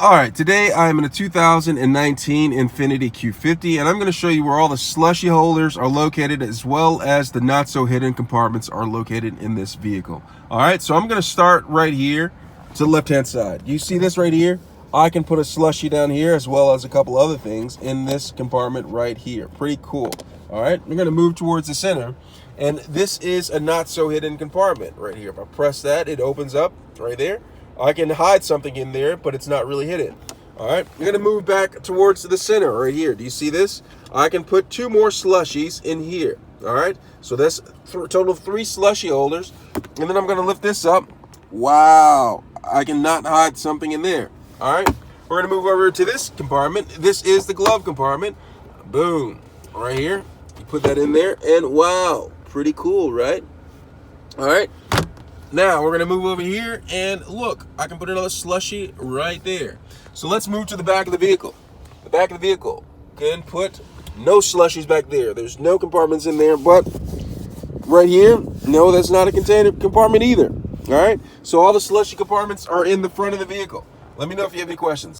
All right, today I'm in a 2019 Infiniti Q50, and I'm going to show you where all the slushy holders are located, as well as the not so hidden compartments are located in this vehicle. All right, so I'm going to start right here to the left-hand side. You see this right here? I can put a slushy down here, as well as a couple other things in this compartment right here. Pretty cool. All right, we're going to move towards the center, and this is a not so hidden compartment right here. If I press that, it opens up right there. I can hide something in there, but it's not really hidden. All right, we're gonna move back towards the center right here. Do you see this? I can put two more slushies in here. All right, so that's a total of 3 slushy holders, and then I'm gonna lift this up. Wow, I can not hide something in there. All right, we're gonna move over to this compartment. This is the glove compartment. Boom, right here. You put that in there, and wow, pretty cool, right? All right. Now we're gonna move over here, and look, I can put another slushy right there. So let's move to the back of the vehicle. The back of the vehicle can put no slushies back there. There's no compartments in there, but right here, no, that's not a container compartment either. All right, so all the slushy compartments are in the front of the vehicle. Let me know if you have any questions.